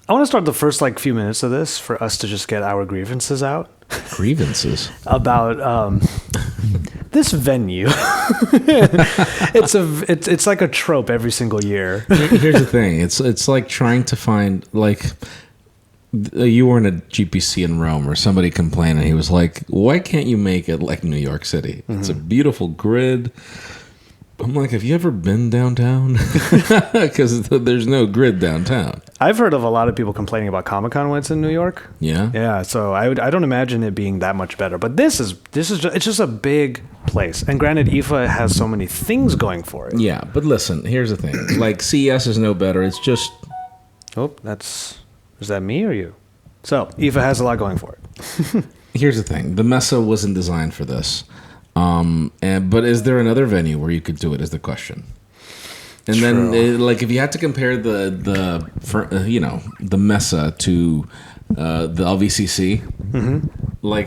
I want to start the first few minutes of this for us to just get our grievances out. Grievances About this venue. It's like a trope every single year. Here's the thing. It's like trying to find you were in a GPC in Rome where somebody complained and he was like, why can't you make it like New York City? Mm-hmm. It's a beautiful grid. I'm like, have you ever been downtown? Because there's no grid downtown. I've heard of a lot of people complaining about Comic-Con when it's in New York. Yeah? Yeah, so I don't imagine it being that much better. But it's just a big place. And granted, IFA has so many things going for it. Yeah, but listen, here's the thing. Like, CES is no better. It's just... Oh, is that me or you? So, IFA has a lot going for it. Here's the thing. The Mesa wasn't designed for this. But is there another venue where you could do it is the question. And True. Then, if you had to compare the Mesa to the LVCC, mm-hmm.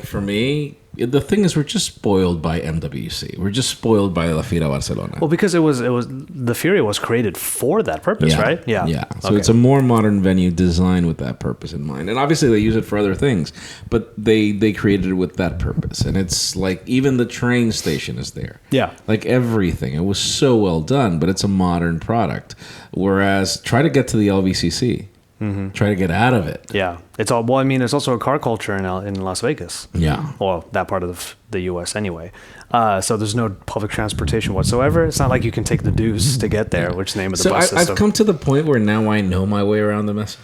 For me, the thing is we're just spoiled by MWC. We're just spoiled by La Fira Barcelona. Well, because it was the Furia was created for that purpose, right? Yeah. Yeah. So It's a more modern venue designed with that purpose in mind. And obviously they use it for other things, but they created it with that purpose. And it's even the train station is there. Yeah. Everything. It was so well done, but it's a modern product. Whereas try to get to the LVCC. Mm-hmm. Try to get out of it. Yeah, it's all. Well, I mean, it's also a car culture in Las Vegas. Yeah, well, that part of the U.S. anyway. So there's no public transportation whatsoever. It's not like you can take the dues to get there, which is the name of the bus system. I've come to the point where now I know my way around the mess.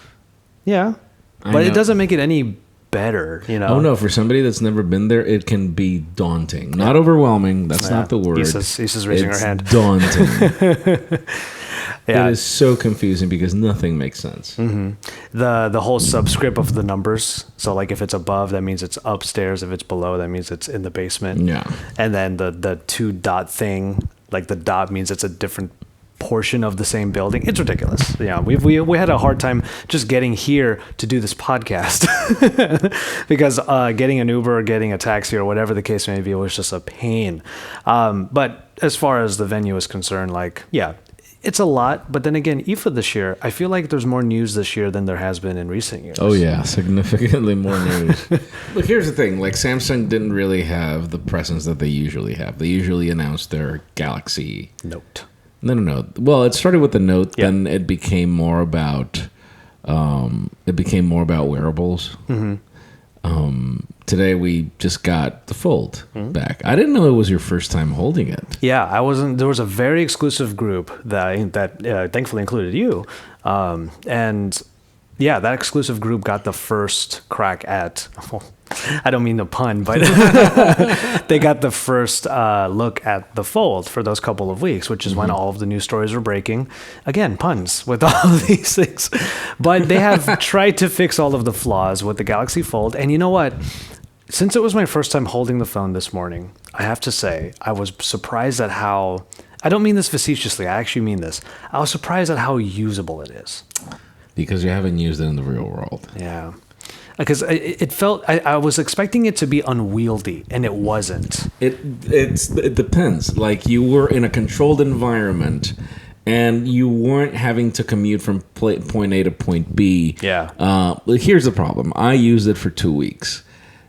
Yeah, but it doesn't make it any better, Oh no, for somebody that's never been there, it can be daunting. Not overwhelming. That's not the word. Isa's raising her hand. Daunting. Yeah. It is so confusing because nothing makes sense. Mm-hmm. The whole subscript of the numbers. So if it's above, that means it's upstairs. If it's below, that means it's in the basement. Yeah. And then the 2 dot thing, the dot means it's a different portion of the same building. It's ridiculous. Yeah, we had a hard time just getting here to do this podcast because getting an Uber or getting a taxi or whatever the case may be was just a pain. But as far as the venue is concerned, it's a lot, but then again, IFA this year, I feel like there's more news this year than there has been in recent years. Oh yeah, significantly more news. Look, here's the thing, Samsung didn't really have the presence that they usually have. They usually announce their Galaxy Note. No. Well, it started with the Note, then it became more about wearables. Mm-hmm. Today we just got the Fold back. I didn't know it was your first time holding it. Yeah, I wasn't. There was a very exclusive group that thankfully included you, and yeah, that exclusive group got the first crack at. Well, I don't mean the pun, but they got the first look at the Fold for those couple of weeks, which is when all of the news stories were breaking. Again, puns with all of these things. But they have tried to fix all of the flaws with the Galaxy Fold. And you know what? Since it was my first time holding the phone this morning, I have to say I was surprised at how... I don't mean this facetiously. I actually mean this. I was surprised at how usable it is. Because you haven't used it in the real world. Yeah. Because it felt, I was expecting it to be unwieldy, and it wasn't. It depends. You were in a controlled environment, and you weren't having to commute from point A to point B. Yeah. Here's the problem. I used it for 2 weeks.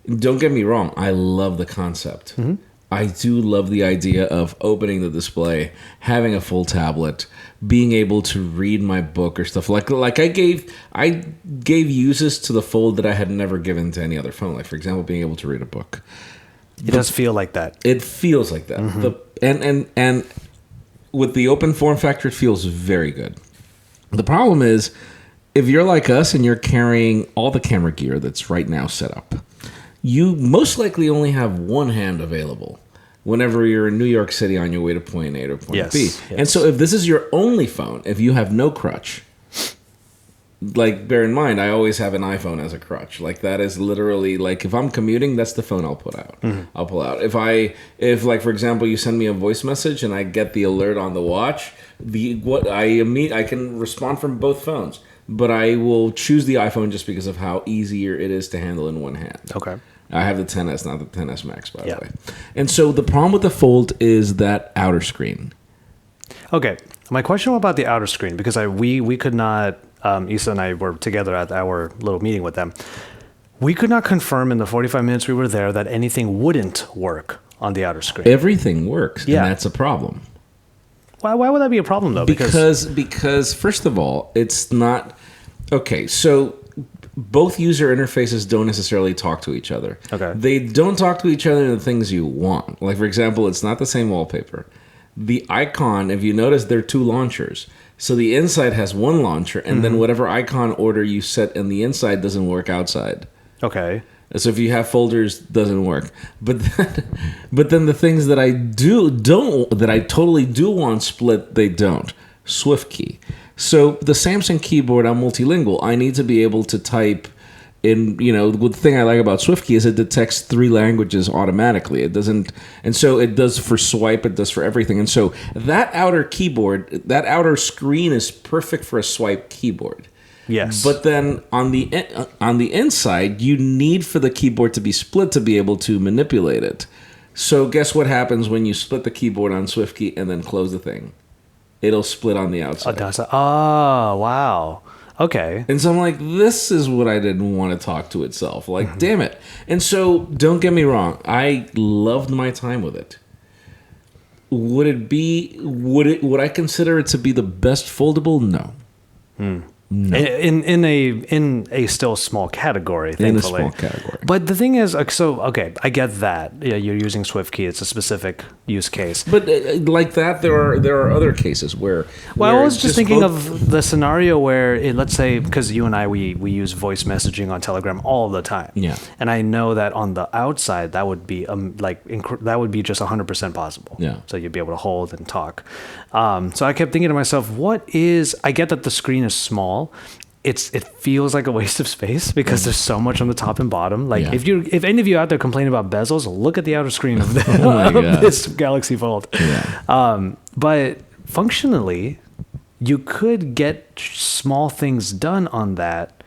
Don't get me wrong. I love the concept. Mm-hmm. I do love the idea of opening the display, having a full tablet, being able to read my book or stuff like I gave uses to the Fold that I had never given to any other phone. For example, being able to read a book. It does feel like that. It feels like that. Mm-hmm. And with the open form factor, it feels very good. The problem is, if you're like us and you're carrying all the camera gear that's right now set up, you most likely only have one hand available whenever you're in New York City on your way to point A to point B. Yes. And so if this is your only phone, if you have no crutch, bear in mind, I always have an iPhone as a crutch. That is literally, if I'm commuting, that's the phone I'll put out. Mm-hmm. I'll pull out. If for example, you send me a voice message and I get the alert on the watch, I can respond from both phones. But I will choose the iPhone just because of how easier it is to handle in one hand. Okay. I have the XS, not the XS Max, by the way. And so the problem with the Fold is that outer screen. Okay. My question about the outer screen, because we could not Issa and I were together at our little meeting with them. We could not confirm in the 45 minutes we were there that anything wouldn't work on the outer screen. Everything works, and that's a problem. Why would that be a problem, though? Because first of all, it's not... Okay, so both user interfaces don't necessarily talk to each other. Okay. They don't talk to each other in the things you want. Like, for example, it's not the same wallpaper. The icon, if you notice, there are two launchers. So the inside has one launcher, and then whatever icon order you set in the inside doesn't work outside. Okay. So if you have folders, doesn't work. But then the things that I totally do want split, they don't. Swift key. So the Samsung keyboard, I'm multilingual. I need to be able to type in, the thing I like about SwiftKey is it detects 3 languages automatically. It doesn't, and so it does for swipe, it does for everything. And so that outer keyboard, that outer screen is perfect for a swipe keyboard. Yes. But then on the inside, you need for the keyboard to be split to be able to manipulate it. So guess what happens when you split the keyboard on SwiftKey and then close the thing? It'll split on the outside. Oh, wow. Okay. And so I'm like, this is what I didn't want to talk to itself. Like, damn it. And so, don't get me wrong. I loved my time with it. Would I consider it to be the best foldable? No. No. In a still small category, thankfully. In a small category. But the thing is, okay, I get that. Yeah, you're using SwiftKey. It's a specific use case. But like that, there are other cases where. Well, I was just thinking of the scenario where, let's say, because you and I, we use voice messaging on Telegram all the time. Yeah. And I know that on the outside, that would be that would be just 100% possible. Yeah. So you'd be able to hold and talk. So I kept thinking to myself, I get that the screen is small. It feels like a waste of space because there's so much on the top and bottom. Like if any of you out there complain about bezels, look at the outer screen of, this Galaxy Fold. Yeah. But functionally, you could get small things done on that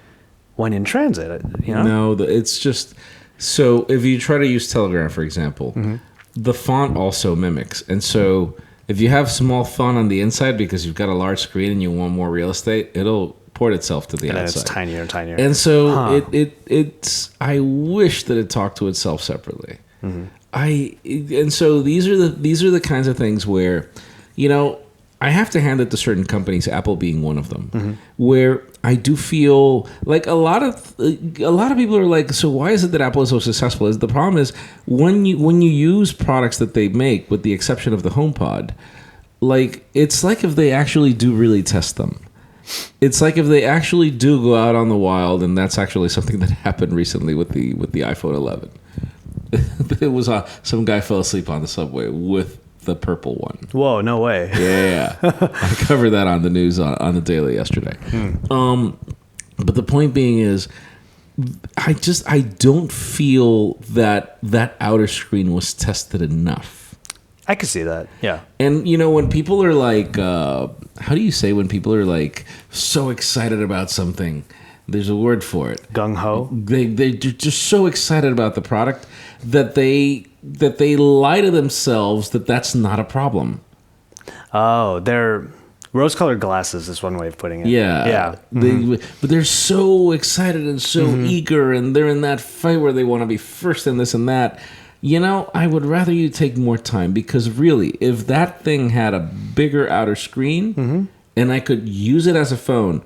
when in transit. No, it's just so if you try to use Telegram, for example, the font also mimics, and so if you have small font on the inside because you've got a large screen and you want more real estate, it'll port itself to the outside. And it's tinier and tinier. And so it's I wish that it talked to itself separately. And so these are the kinds of things where, I have to hand it to certain companies, Apple being one of them, where I do feel like a lot of people are like, so why is it that Apple is so successful? The problem is when you use products that they make, with the exception of the HomePod, like it's like if they actually do really test them. It's like if they actually do go out on the wild, and that's actually something that happened recently with the iPhone 11. It was some guy fell asleep on the subway with the purple one. Whoa, no way. Yeah. I covered that on the news on the Daily yesterday. But the point being is, I don't feel that outer screen was tested enough. I can see that. Yeah. And when people are like, how do you say when people are like so excited about something? There's a word for it. Gung ho. They're just so excited about the product that they lie to themselves that that's not a problem. Oh, they're rose-colored glasses is one way of putting it. Yeah. But they're so excited and so eager, and they're in that fight where they want to be first in this and that. I would rather you take more time, because really, if that thing had a bigger outer screen and I could use it as a phone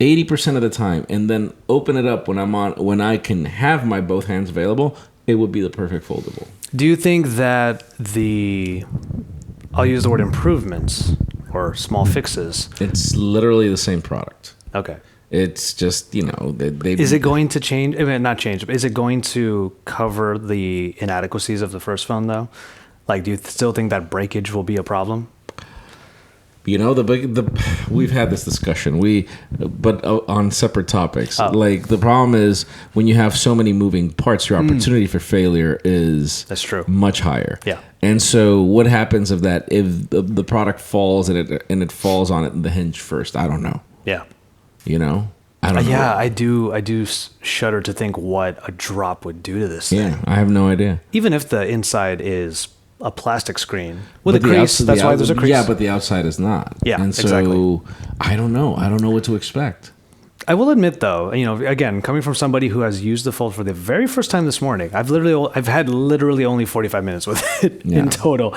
80% of the time and then open it up when I can have my both hands available, it would be the perfect foldable. Do you think that I'll use the word improvements or small fixes? It's literally the same product. Okay. It's just, they Is it going to change? I mean, not change, but is it going to cover the inadequacies of the first phone, though? Like, do you still think that breakage will be a problem? We've had this discussion. But on separate topics. Oh. Like, the problem is when you have so many moving parts, your opportunity for failure is That's true. much higher. Yeah. And so, what happens if the product falls and it falls on it in the hinge first? I don't know. Yeah. I don't know. Yeah, I do shudder to think what a drop would do to this thing. Yeah, I have no idea. Even if the inside is a plastic screen with But a crease. That's why there's a crease. Yeah, but the outside is not. Yeah, and so exactly. I don't know. I don't know what to expect. I will admit, though, again, coming from somebody who has used the Fold for the very first time this morning, I've had literally only 45 minutes with it in total.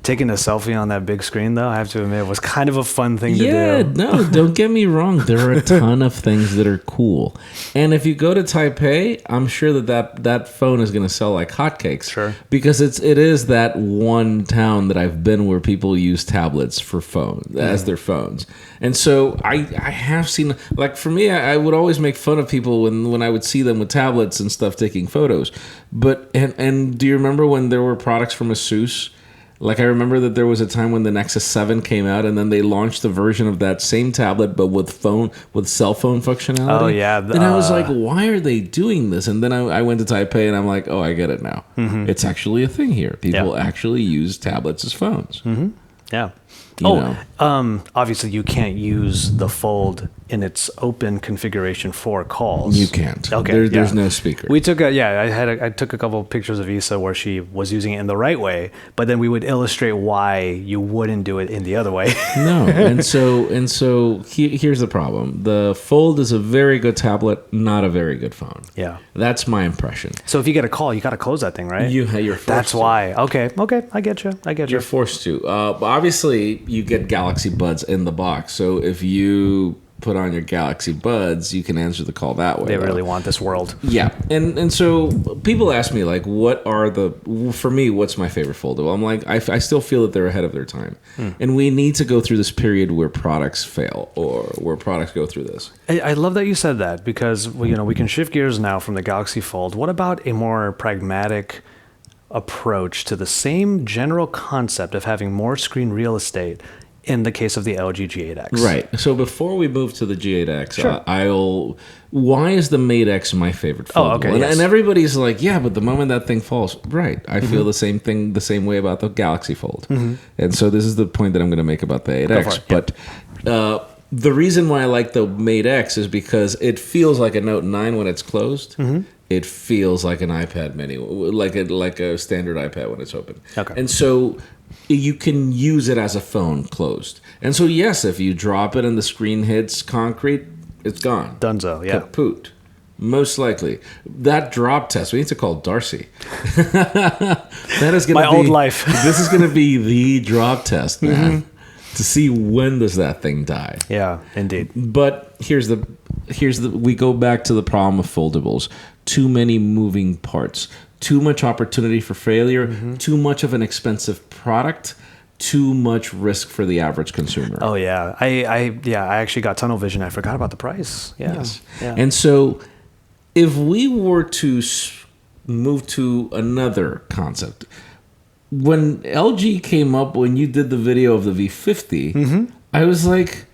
Taking a selfie on that big screen, though, I have to admit, was kind of a fun thing to do. Yeah, no, don't get me wrong. There are a ton of things that are cool. And if you go to Taipei, I'm sure that phone is going to sell like hotcakes. Sure. Because it is that one town that I've been where people use tablets for as their phones. And so I have seen, like for me, I would always make fun of people when I would see them with tablets and stuff taking photos. But, and do you remember when there were products from Asus? Like, I remember that there was a time when the Nexus 7 came out, and then they launched a version of that same tablet, but with cell phone functionality. Oh, yeah. And I was like, why are they doing this? And then I went to Taipei, and I'm like, oh, I get it now. Mm-hmm. It's actually a thing here. People actually use tablets as phones. Mm-hmm. Yeah. Obviously, you can't use the Fold in its open configuration for calls. You can't. Okay. There's no speaker. We took I took a couple of pictures of Issa where she was using it in the right way, but then we would illustrate why you wouldn't do it in the other way. No. And so here's the problem. The Fold is a very good tablet, not a very good phone. Yeah. That's my impression. So if you get a call, you got to close that thing, right? You're forced That's to. why. Okay. I get you. You're forced to. Obviously, you get Galaxy Buds in the box. So if you put on your Galaxy Buds, you can answer the call that way. They really want this world. Yeah. And so people ask me, like, for me, what's my favorite foldable? I'm like, I still feel that they're ahead of their time. And we need to go through this period where products fail or where products go through this. I love that you said that because, we can shift gears now from the Galaxy Fold. What about a more pragmatic approach to the same general concept of having more screen real estate in the case of the LG G8X? Right. So before we move to the G8X, Sure. why is the Mate X my favorite foldable? Oh, okay. And everybody's like, yeah, but the moment that thing falls, right. I feel the same way about the Galaxy Fold. Mm-hmm. And so this is the point that I'm going to make about the 8X. But the reason why I like the Mate X is because it feels like a Note 9 when it's closed. Mm-hmm. It feels like an iPad mini, like a standard iPad when it's open. Okay. And so you can use it as a phone closed. And so, yes, if you drop it and the screen hits concrete, it's gone. Dunzo, yeah. Kaput. Most likely. That drop test, we need to call Darcy. That is going to be... My old life. This is going to be the drop test, man. Mm-hmm. To see when does that thing die. Yeah, indeed. But we go back to the problem of foldables. Too many moving parts, too much opportunity for failure, too much of an expensive product, too much risk for the average consumer. Oh yeah, I actually got tunnel vision. I forgot about the price. Yeah. Yes. Yeah. And so, if we were to move to another concept, when LG came up, when you did the video of the V50, I was like,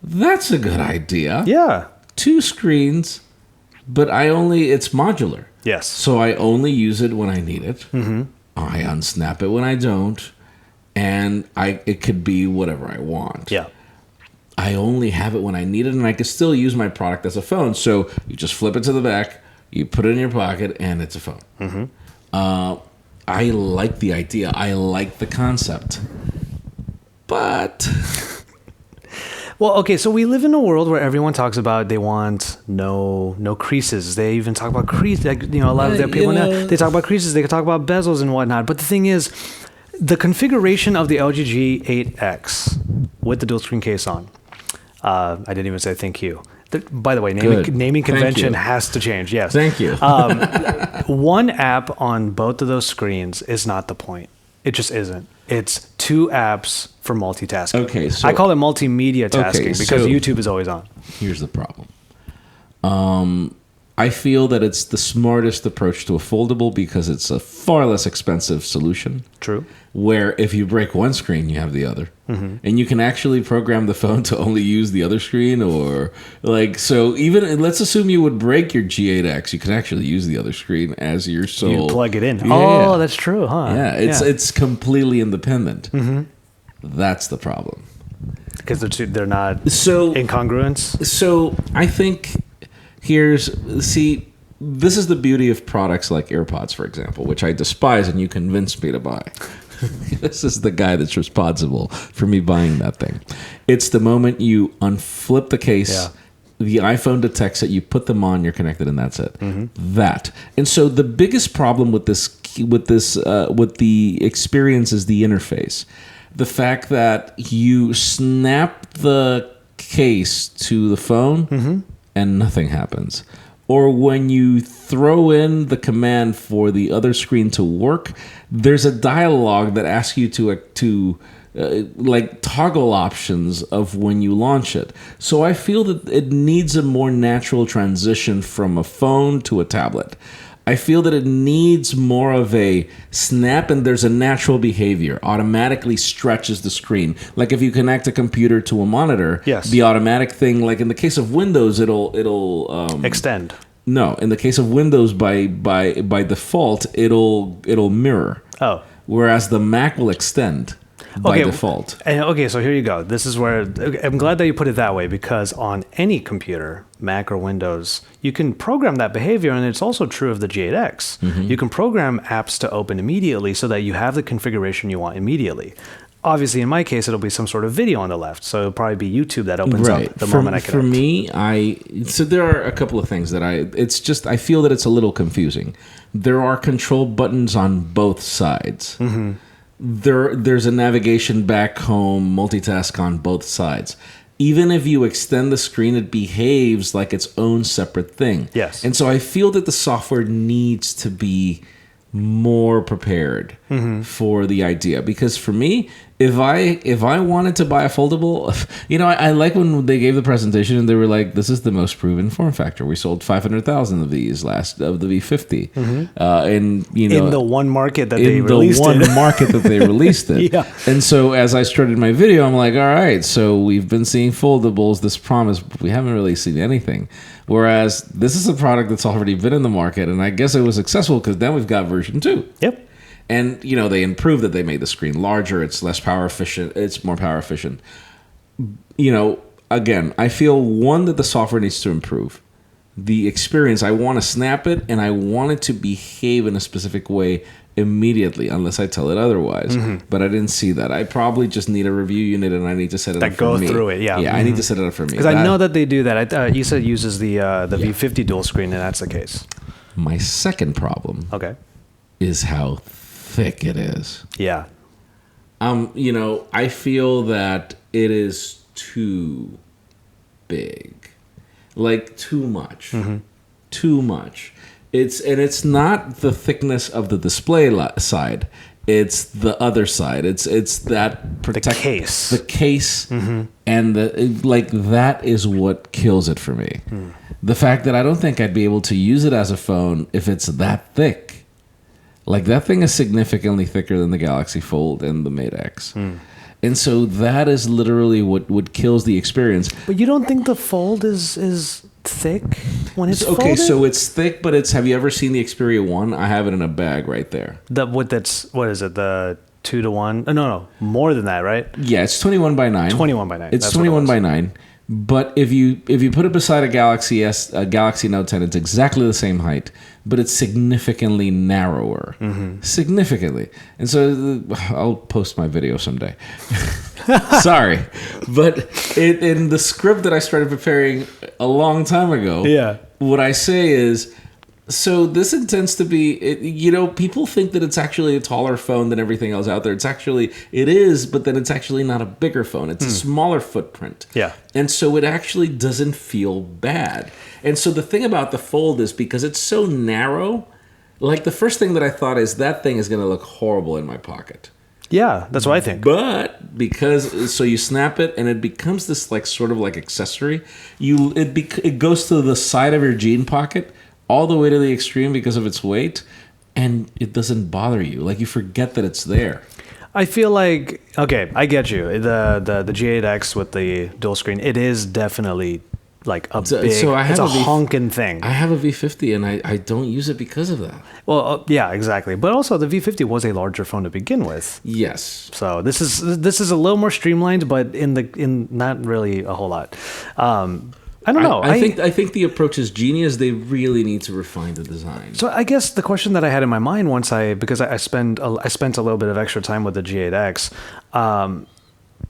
that's a good idea. Yeah. 2 screens. But it's modular. Yes. So I only use it when I need it. Mm-hmm. I unsnap it when I don't. And it could be whatever I want. Yeah. I only have it when I need it, and I can still use my product as a phone. So you just flip it to the back, you put it in your pocket, and it's a phone. Mm-hmm. I like the idea. I like the concept. But... Well, okay, so we live in a world where everyone talks about they want no creases. They even talk about creases. Like, a lot of the people now, they talk about creases. They can talk about bezels and whatnot. But the thing is, the configuration of the LG G8X with the dual screen case on. I didn't even say ThinQ. By the way, naming convention has to change. Yes. Thank you. One app on both of those screens is not the point. It just isn't. It's 2 apps for multitasking. Okay, so I call it multimedia tasking because YouTube is always on. Here's the problem. I feel that it's the smartest approach to a foldable because it's a far less expensive solution. True. Where if you break one screen, you have the other. Mm-hmm. And you can actually program the phone to only use the other screen so even, let's assume you would break your G8X, you can actually use the other screen as your sole. You plug it in. Yeah. Oh, that's true, huh? Yeah, it's completely independent. Mm-hmm. That's the problem. Because they're not incongruents? So I think... this is the beauty of products like AirPods, for example, which I despise and you convinced me to buy. This is the guy that's responsible for me buying that thing. It's the moment you unflip the case. Yeah. The iPhone detects it. You put them on. You're connected, and that's it. That. And so the biggest problem with the experience is the interface. The fact that you snap the case to the phone and nothing happens. Or when you throw in the command for the other screen to work, there's a dialogue that asks you to like toggle options of when you launch it. So I feel that it needs a more natural transition from a phone to a tablet. I feel that it needs more of a snap, and there's a natural behavior. Automatically stretches the screen. Like if you connect a computer to a monitor, yes, the automatic thing, like in the case of Windows, it'll extend. No, in the case of Windows, by default, it'll mirror. Oh. Whereas the Mac will extend by default. Okay, so here you go. This is where I'm glad that you put it that way, because on any computer, Mac or Windows, you can program that behavior, and it's also true of the G8X. You can program apps to open immediately so that you have the configuration you want immediately. Obviously, in my case, it'll be some sort of video on the left, so it'll probably be YouTube that opens up the moment I connect. For me, so there are a couple of things that I feel that it's a little confusing. There are control buttons on both sides. There's a navigation back home, multitask on both sides. Even if you extend the screen, it behaves like its own separate thing. Yes. And so I feel that the software needs to be more prepared for the idea, because for me, if I wanted to buy a foldable, I like when they gave the presentation and they were like, this is the most proven form factor. We sold 500,000 of these of the V50, and in the one market that they released it. Yeah. And so as I started my video, I'm like, all right, so we've been seeing foldables, this promise, but we haven't really seen anything. Whereas this is a product that's already been in the market, and I guess it was successful because then we've got version 2. Yep. And, they improved that. They made the screen larger. It's less power efficient. It's more power efficient. Again, I feel, one, that the software needs to improve. The experience, I want to snap it, and I want it to behave in a specific way immediately, unless I tell it otherwise. But I didn't see that. I probably just need a review unit, and I need to set it up for me. That go through it, yeah. Yeah, I need to set it up for me. Because I know that they do that. You said it uses the V50 dual screen, and that's the case. My second problem is how thick it is. Yeah. I feel that it is too big. Like, too much. Too much. It's not the thickness of the display side. It's the other side. It's that the case. The case, and that is what kills it for me. The fact that I don't think I'd be able to use it as a phone if it's that thick. Like, that thing is significantly thicker than the Galaxy Fold and the Mate X. And so that is literally what kills the experience. But you don't think the Fold is thick when it's okay, folded? So it's thick, but have you ever seen the Xperia 1? I have it in a bag right there. What is it? The 2-to-1? No, more than that, right? Yeah, it's 21 by 9. 21 by 9. It's 21 by 9. But if you put it beside a Galaxy Note 10, it's exactly the same height, but it's significantly narrower. Significantly. And so I'll post my video someday. Sorry. But in the script that I started preparing a long time ago, what I say is, so this intends to be, people think that it's actually a taller phone than everything else out there. It is, but then it's actually not a bigger phone. It's a smaller footprint. Yeah. And so it actually doesn't feel bad. And so the thing about the Fold is, because it's so narrow, like, the first thing that I thought is, that thing is going to look horrible in my pocket. Yeah, that's what I think. But so you snap it and it becomes this sort of accessory. It goes to the side of your jean pocket, all the way to the extreme because of its weight, and it doesn't bother you. Like, you forget that it's there. I feel like, okay, I get you. The G8X with the dual screen, it is definitely it's a honking thing. I have a V50 and I don't use it because of that. Well, yeah, exactly. But also the V50 was a larger phone to begin with. Yes. So this is a little more streamlined, but in not really a whole lot. I don't know. I think the approach is genius. They really need to refine the design. So I guess the question that I had in my mind because I spent a little bit of extra time with the G8X.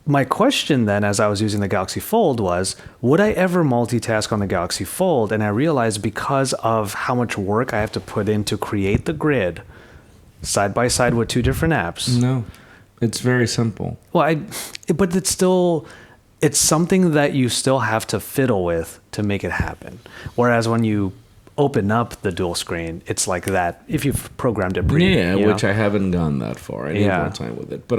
My question then, as I was using the Galaxy Fold, was, would I ever multitask on the Galaxy Fold? And I realized because of how much work I have to put in to create the grid side by side with two different apps. No, it's very simple. Well, but it's something that you still have to fiddle with to make it happen. Whereas when you open up the dual screen, it's like that if you've programmed it which I haven't gone that far. I need more time with it. But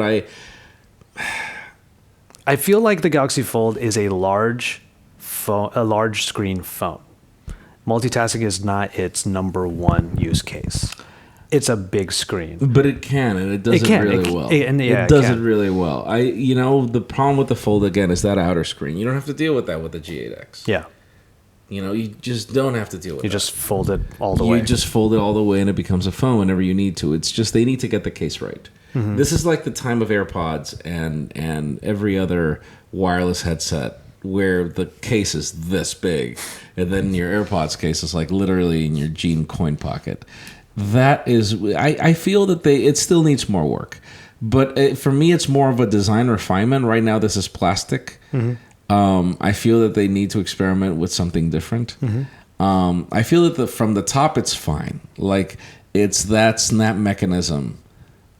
I feel like the Galaxy Fold is a large screen phone. Multitasking is not its number one use case. It's a big screen. But it can, and it does it really well. It does it really well. The problem with the Fold, again, is that outer screen. You don't have to deal with that with the G8X. Yeah. You just don't have to deal with it. You just fold it all the way. You just fold it all the way, and it becomes a phone whenever you need to. It's just they need to get the case right. Mm-hmm. This is like the time of AirPods and every other wireless headset where the case is this big, and then your AirPods case is like literally in your jean coin pocket. That is, I feel that it still needs more work. But for me, it's more of a design refinement. Right now, this is plastic. Mm-hmm. I feel that they need to experiment with something different. Mm-hmm. I feel that from the top, it's fine. Like, it's that snap mechanism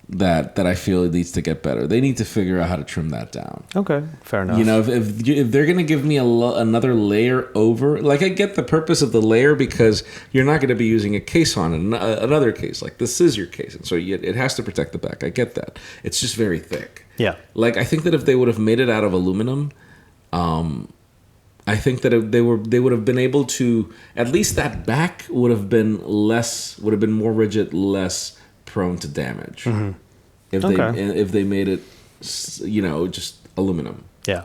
that I feel it needs to get better. They need to figure out how to trim that down. Okay, fair enough. If they're going to give me another layer over, like I get the purpose of the layer because you're not going to be using a case on another case. Like this is your case, and so it has to protect the back. I get that. It's just very thick. Yeah. Like I think that if they would have made it out of aluminum, I think that they would have been able to, at least that back would have been more rigid, less prone to damage. Mm-hmm. If they made it, just aluminum. Yeah.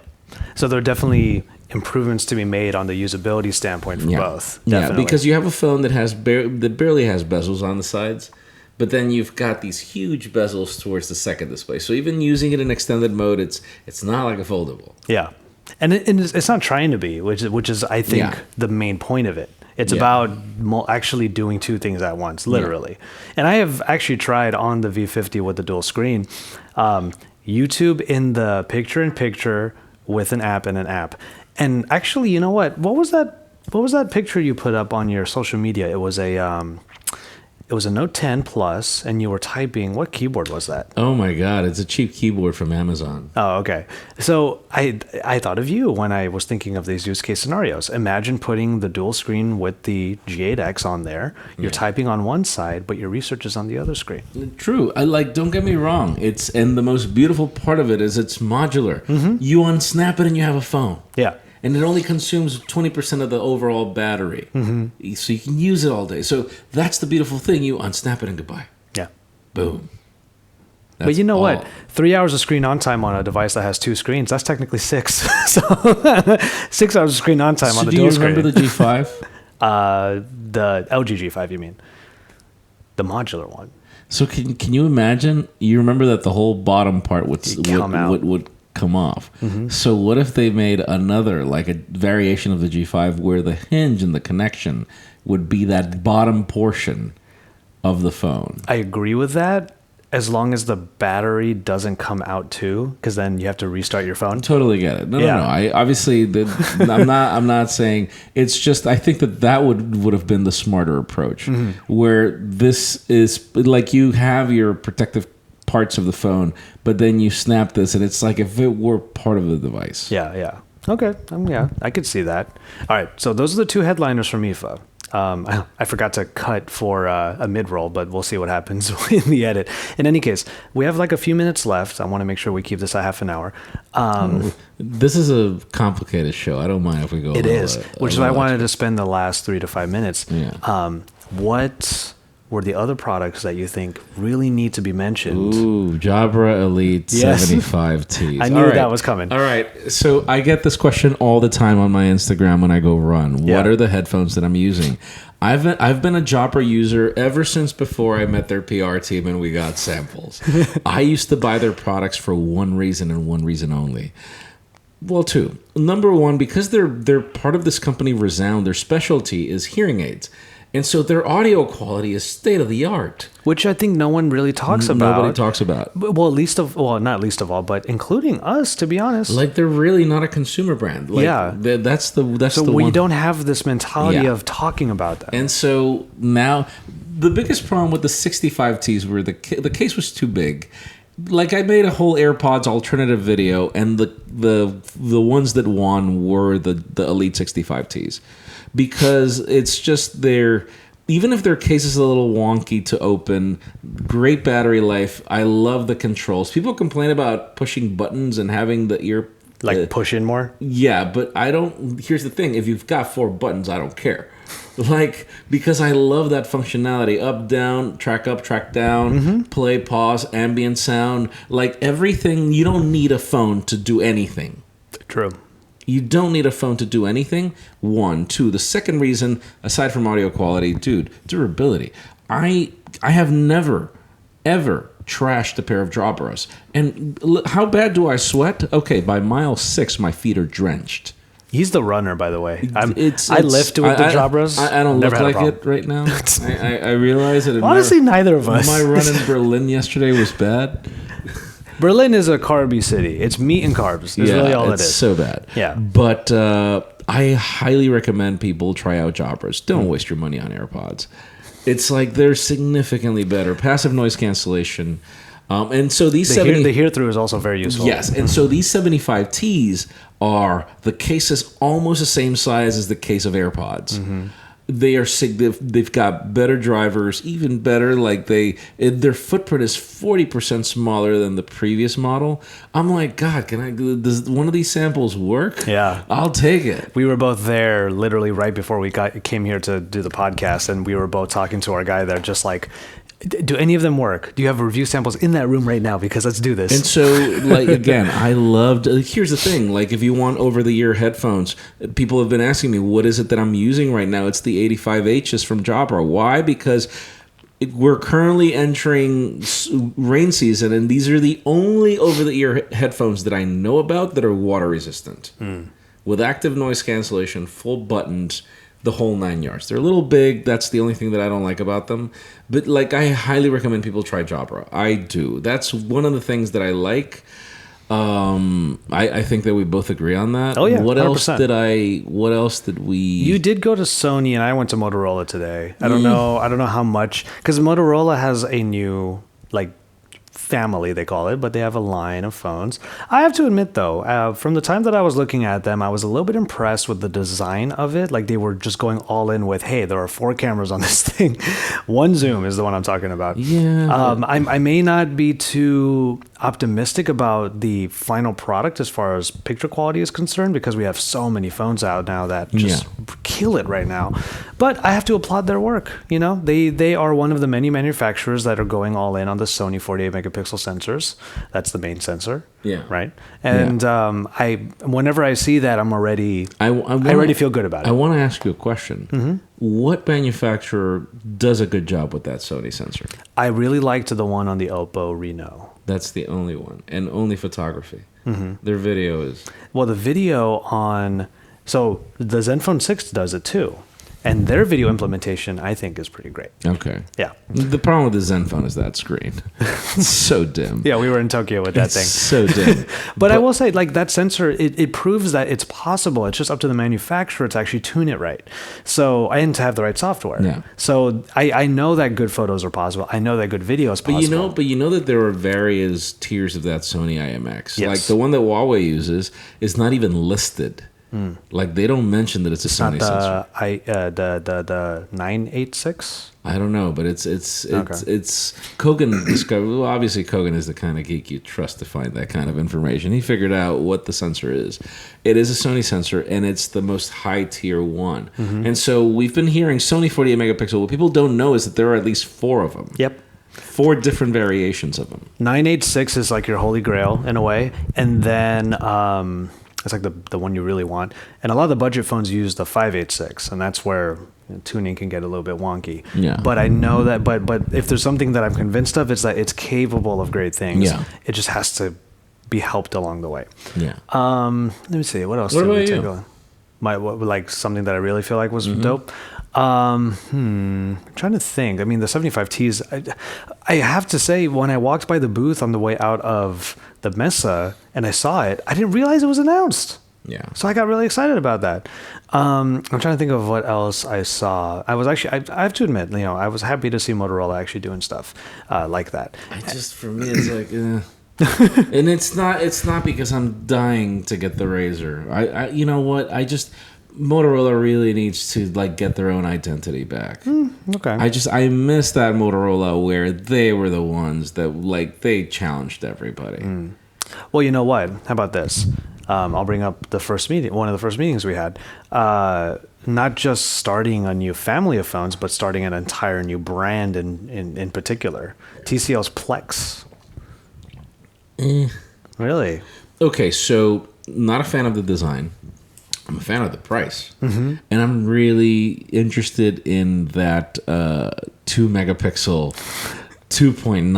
So there are definitely improvements to be made on the usability standpoint for both. Definitely. Yeah, because you have a phone that barely has bezels on the sides, but then you've got these huge bezels towards the second display. So even using it in extended mode, it's not like a foldable. Yeah. And it's not trying to be, which is I think the main point of it. It's about actually doing two things at once, literally. Yeah. And I have actually tried on the V50 with the dual screen, YouTube in the picture-in-picture with an app and an app. And actually, you know what? What was that picture you put up on your social media? It was a Note 10 Plus, and you were typing. What keyboard was that? Oh my God, it's a cheap keyboard from Amazon. Oh, okay. So I thought of you when I was thinking of these use case scenarios. Imagine putting the dual screen with the G8X on there. You're typing on one side, but your research is on the other screen. True. Don't get me wrong. And the most beautiful part of it is it's modular. Mm-hmm. You unsnap it and you have a phone. Yeah. And it only consumes 20% of the overall battery. Mm-hmm. So you can use it all day. So that's the beautiful thing. You unsnap it and goodbye. Yeah. Boom. But you know what? 3 hours of screen on time on a device that has two screens, that's technically 6. So 6 hours of screen on time on the dual screen. Do you remember the G5? The LG G5, you mean? The modular one. So can you imagine? You remember that the whole bottom part would come off. Mm-hmm. So what if they made another, like a variation of the G5 where the hinge and the connection would be that bottom portion of the phone? I agree with that, as long as the battery doesn't come out too, because then you have to restart your phone. Totally get it. No. I obviously I'm not saying, it's just I think that would have been the smarter approach, where this is like you have your protective parts of the phone, but then you snap this and it's like if it were part of the device. Yeah. Okay. I could see that. All right. So those are the two headliners from IFA. I forgot to cut for a mid-roll, but we'll see what happens in the edit. In any case, we have like a few minutes left. I want to make sure we keep this at half an hour. This is a complicated show. I don't mind if we go. It is, which is why I wanted to spend the last 3 to 5 minutes. Yeah. What were the other products that you think really need to be mentioned? Ooh, Jabra Elite 75Ts. I knew that was coming. All right. So I get this question all the time on my Instagram when I go run. What are the headphones that I'm using? I've been a Jabra user ever since before I met their PR team and we got samples. I used to buy their products for one reason and one reason only. Well, two. Number one, because they're part of this company, Resound. Their specialty is hearing aids, and so their audio quality is state of the art, which I think no one really talks about. Nobody talks about. Well, not least of all, but including us, to be honest. Like they're really not a consumer brand. Like, yeah, that's the. So we don't have this mentality of talking about that. And so now, the biggest problem with the 65Ts were the case was too big. Like I made a whole AirPods alternative video, and the ones that won were the Elite 65Ts, because it's just even if their case is a little wonky to open, great battery life. I love the controls. People complain about pushing buttons and having the ear push in more. Yeah, but I don't. Here's the thing: if you've got 4 buttons, I don't care. Like, because I love that functionality. Up, down, track up, track down, play, pause, ambient sound. Like everything, you don't need a phone to do anything. True. You don't need a phone to do anything. 1, 2. The second reason, aside from audio quality, dude, durability. I have never, ever trashed a pair of Jabras. And how bad do I sweat? Okay, by mile 6, my feet are drenched. He's the runner, by the way. I lift with the Jabras. I don't look like it right now. I realize it. Honestly, neither of us. My run in Berlin yesterday was bad. Berlin is a carby city. It's meat and carbs. That's really all it is. It's so bad. Yeah. But I highly recommend people try out Jabras. Don't waste your money on AirPods. It's like they're significantly better. Passive noise cancellation. And so these the hear through is also very useful. Yes, and so these 75Ts are, the case is almost the same size as the case of AirPods. They are they've got better drivers, even better. Like their footprint is 40% smaller than the previous model. I'm like, God, does one of these samples work? Yeah, I'll take it. We were both there literally right before we came here to do the podcast, and we were both talking to our guy there, just like, do any of them work? Do you have review samples in that room right now? Because let's do this. And so, like, again, I loved... Here's the thing. Like, if you want over-the-ear headphones, people have been asking me, what is it that I'm using right now? It's the 85Hs from Jabra. Why? Because we're currently entering rain season, and these are the only over-the-ear headphones that I know about that are water-resistant. With active noise cancellation, full buttons... the whole 9 yards. They're a little big. That's the only thing that I don't like about them. But like, I highly recommend people try Jabra. I do. That's one of the things that I like. I think that we both agree on that. Oh yeah. What 100%. What else did we? You did go to Sony, and I went to Motorola today. I don't know how much, because Motorola has a new family, they call it, but they have a line of phones. I have to admit, though, from the time that I was looking at them, I was a little bit impressed with the design of it. Like, they were just going all in with, hey, there are 4 cameras on this thing. One zoom is the one I'm talking about. Yeah. I may not be too optimistic about the final product as far as picture quality is concerned, because we have so many phones out now that just kill it right now. But I have to applaud their work. You know, they are one of the many manufacturers that are going all in on the Sony 48 megapixel sensors. That's the main sensor. Yeah. Right. And whenever I see that, I'm already I already feel good about it. I want to ask you a question. What manufacturer does a good job with that Sony sensor? I really liked the one on the Oppo Reno. That's the only one, and only photography. Their video is... Well, the video on... So the Zenfone 6 does it too. And their video implementation, I think, is pretty great. Okay. Yeah. The problem with the Zenfone is that screen. It's so dim. Yeah, we were in Tokyo with that thing. So dim. But I will say, like, that sensor, it proves that it's possible. It's just up to the manufacturer to actually tune it right. So, and to have the right software. Yeah. So I know that good photos are possible. I know that good video is possible. But you know that there are various tiers of that Sony IMX. Yes. Like the one that Huawei uses is not even listed. Like, they don't mention that it's a Sony sensor. The 986. I don't know, but it's Kogan discovered. Well, obviously Kogan is the kind of geek you trust to find that kind of information. He figured out what the sensor is. It is a Sony sensor, and it's the most high tier one. And so we've been hearing Sony 48 megapixel. What people don't know is that there are at least 4 of them. Yep. 4 different variations of them. 986 is like your holy grail in a way, and then it's like the one you really want. And a lot of the budget phones use the 586, and that's where tuning can get a little bit wonky. Yeah. But I know that. But if there's something that I'm convinced of, it's that it's capable of great things. Yeah. It just has to be helped along the way. Yeah. Let me see. What else? What did we about take you? on? Like something that I really feel like was dope. Trying to think. I mean, the 75Ts. I have to say, when I walked by the booth on the way out of the Mesa and I saw it, I didn't realize it was announced. Yeah. So I got really excited about that. I'm trying to think of what else I saw. I was actually, I have to admit, I was happy to see Motorola actually doing stuff like that. For me, it's like, and it's not because I'm dying to get the Razr. I you know what? Motorola really needs to like get their own identity back. Okay. I miss that Motorola where they were the ones that like they challenged everybody. Well, you know what? How about this? I'll bring up one of the first meetings we had. Not just starting a new family of phones, but starting an entire new brand in particular. TCL's Plex. Really? Okay, so not a fan of the design. I'm a fan of the price. And I'm really interested in that 2 megapixel 2.9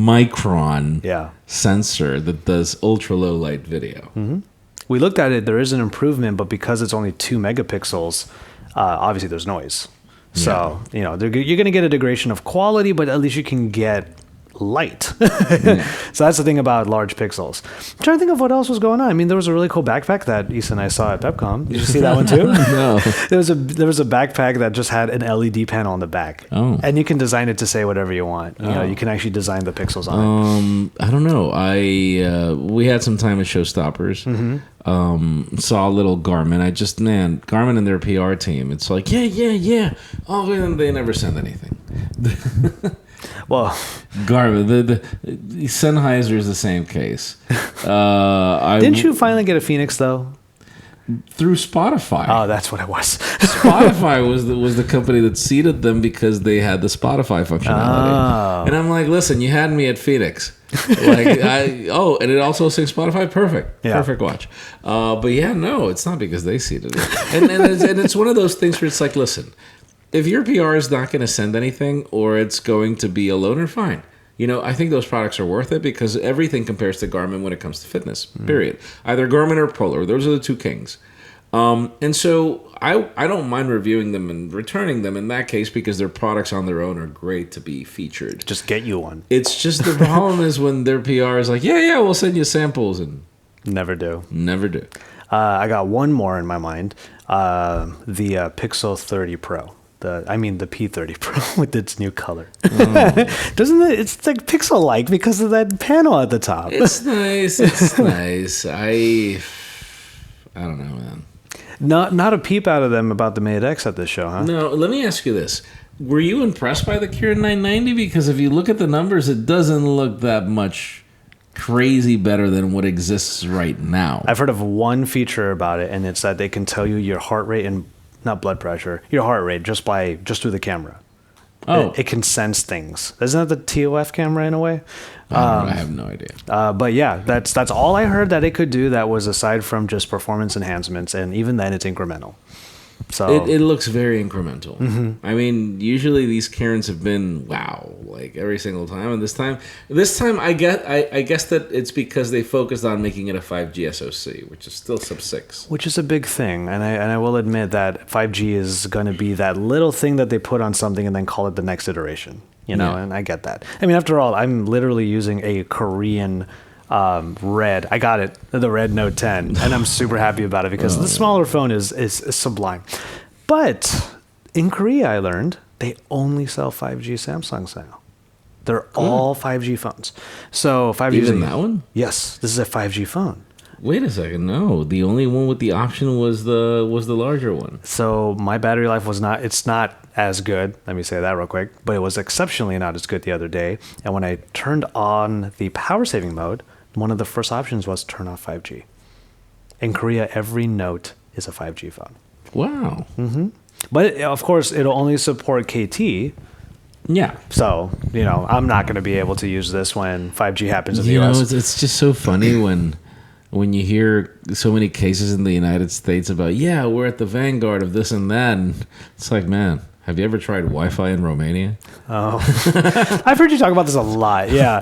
micron sensor that does ultra low light video. We looked at it. There is an improvement, but because it's only 2 megapixels, obviously there's noise. So, you're going to get a degradation of quality, but at least you can get light. So that's the thing about large pixels. I'm trying to think of what else was going on. I mean, there was a really cool backpack that Issa and I saw at PepCom. Did you see that one too? No. There was a backpack that just had an LED panel on the back. Oh. And you can design it to say whatever you want. You can actually design the pixels on it. I don't know. We had some time at Showstoppers. Saw a little Garmin. Garmin and their PR team. It's like, yeah. Oh, and they never send anything. Well, Garmin, the Sennheiser is the same case. Didn't you finally get a Phoenix though? Through Spotify. Oh, that's what it was. Spotify was the company that seeded them because they had the Spotify functionality. And I'm like, listen, you had me at Phoenix. And it also sings Spotify. Perfect watch. But yeah, no, it's not because they seeded it. And it's one of those things where it's like, listen, if your PR is not going to send anything or it's going to be a loaner, fine. I think those products are worth it because everything compares to Garmin when it comes to fitness, period. Either Garmin or Polar. Those are the two kings. And so I don't mind reviewing them and returning them in that case because their products on their own are great to be featured. Just get you one. It's just the problem is when their PR is like, yeah, we'll send you samples. And Never do. I got one more in my mind. The Pixel 30 Pro. The P30 Pro with its new color. Doesn't it? It's like pixel-like because of that panel at the top. It's nice. I don't know, man. Not a peep out of them about the Mate X at this show, huh? No, let me ask you this. Were you impressed by the Kirin 990? Because if you look at the numbers, it doesn't look that much crazy better than what exists right now. I've heard of one feature about it, and it's that they can tell you your heart rate and not blood pressure, your heart rate just through the camera. Oh, it can sense things. Isn't that the TOF camera in a way? I have no idea. But yeah, that's all I heard that it could do. That was aside from just performance enhancements, and even then, it's incremental. So it looks very incremental. I mean, usually these Kirins have been wow, like every single time, and this time I guess that it's because they focused on making it a 5G SoC, which is still sub 6, which is a big thing, and I will admit that 5G is going to be that little thing that they put on something and then call it the next iteration. And I get that. I mean, after all, I'm literally using a Korean red. I got it, the Red Note 10, and I'm super happy about it because the smaller phone is sublime. But in Korea, I learned they only sell 5G Samsungs now. They're all 5G phones. So 5G. Even that one? Yes, this is a 5G phone. Wait a second. No, the only one with the option was the larger one. So my battery life it's not as good. Let me say that real quick. But it was exceptionally not as good the other day. And when I turned on the power saving mode, one of the first options was turn off 5G. In Korea, every Note is a 5G phone. Wow. But of course, it'll only support KT. Yeah. So, I'm not going to be able to use this when 5G happens in the US. It's just so funny when you hear so many cases in the United States about, we're at the vanguard of this and that. And it's like, man, have you ever tried Wi-Fi in Romania? Oh, I've heard you talk about this a lot. Yeah.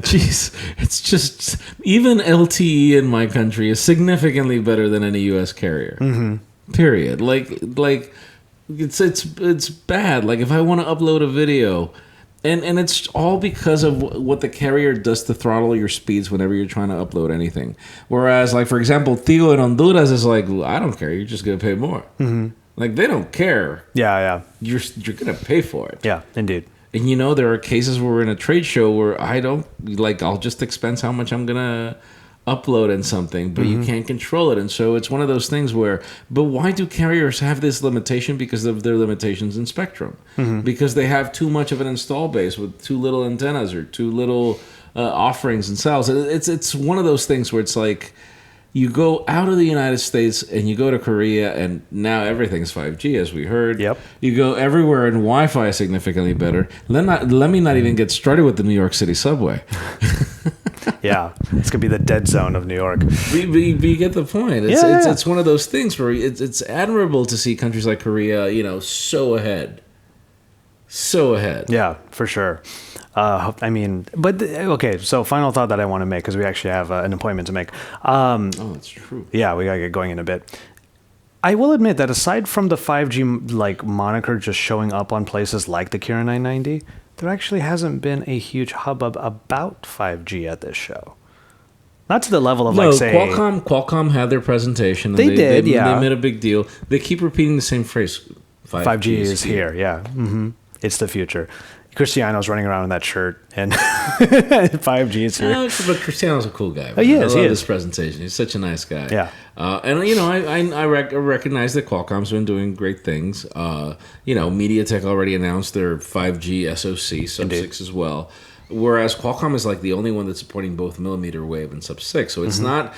Jeez, it's just even LTE in my country is significantly better than any U.S. carrier. Period. Like it's bad. Like if I want to upload a video, and it's all because of what the carrier does to throttle your speeds whenever you're trying to upload anything. Whereas, like for example, Tigo in Honduras is like, I don't care. You're just gonna pay more. Like they don't care. Yeah. You're gonna pay for it. Yeah, indeed. And there are cases where we're in a trade show where I don't I'll just expense how much I'm gonna upload in something, but you can't control it. And so it's one of those things where, but why do carriers have this limitation? Because of their limitations in spectrum. Because they have too much of an install base with too little antennas or too little offerings and cells. It's one of those things where it's like, you go out of the United States and you go to Korea, and now everything's 5G, as we heard. Yep. You go everywhere, and Wi-Fi is significantly better. Let me not even get started with the New York City subway. Yeah, it's gonna be the dead zone of New York. You get the point. It's one of those things where it's admirable to see countries like Korea, so ahead. Yeah, for sure. Okay, so final thought that I want to make, because we actually have an appointment to make. That's true. Yeah, we gotta get going in a bit. I will admit that aside from the 5G moniker just showing up on places like the Kira 990, there actually hasn't been a huge hubbub about 5G at this show. Not to the level of Qualcomm had their presentation. And they did. They made a big deal. They keep repeating the same phrase. 5G is here. Yeah, it's the future. Cristiano's running around in that shirt, and 5G is here. But Cristiano's a cool guy. He is. I love this presentation. He's such a nice guy. Yeah. I recognize that Qualcomm's been doing great things. MediaTek already announced their 5G SoC Sub-6 as well. Whereas Qualcomm is like the only one that's supporting both millimeter wave and Sub-6. So it's not...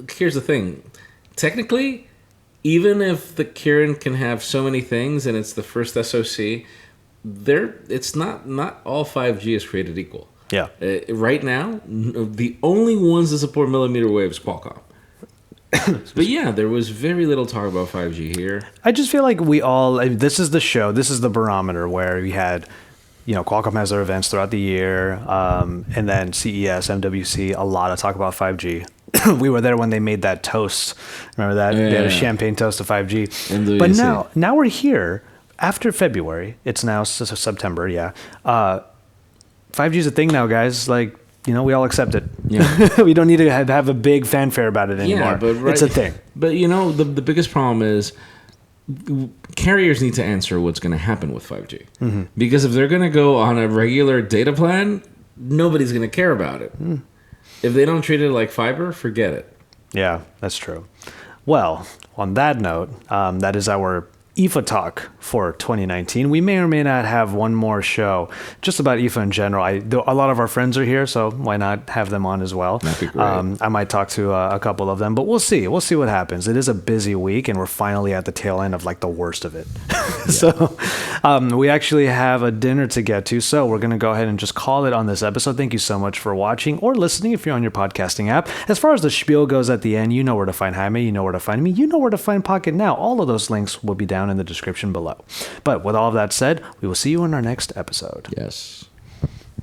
Here's the thing. Technically, even if the Kirin can have so many things and it's the first SoC... it's not all 5G is created equal. Yeah. Right now, the only ones that support millimeter wave is Qualcomm. But yeah, there was very little talk about 5G here. I just feel like this is the show, this is the barometer where we had, Qualcomm has their events throughout the year, and then CES, MWC, a lot of talk about 5G. We were there when they made that toast. Remember that? Yeah. They had a champagne toast to 5G. But now we're here. After February, it's now September, yeah. 5G is a thing now, guys. We all accept it. Yeah. We don't need to have a big fanfare about it anymore. Yeah, but it's a thing. But, the biggest problem is carriers need to answer what's going to happen with 5G. Because if they're going to go on a regular data plan, nobody's going to care about it. If they don't treat it like fiber, forget it. Yeah, that's true. Well, on that note, that is our IFA talk for 2019. We may or may not have one more show just about IFA in general. A lot of our friends are here, so why not have them on as well? That'd be great. I might talk to a couple of them, but we'll see. We'll see what happens. It is a busy week, and we're finally at the tail end of the worst of it. So we actually have a dinner to get to, so we're going to go ahead and just call it on this episode. Thank you so much for watching or listening if you're on your podcasting app. As far as the spiel goes at the end, you know where to find Jaime, you know where to find me, you know where to find Pocketnow. All of those links will be down in the description below. But with all of that said, we will see you in our next episode. Yes.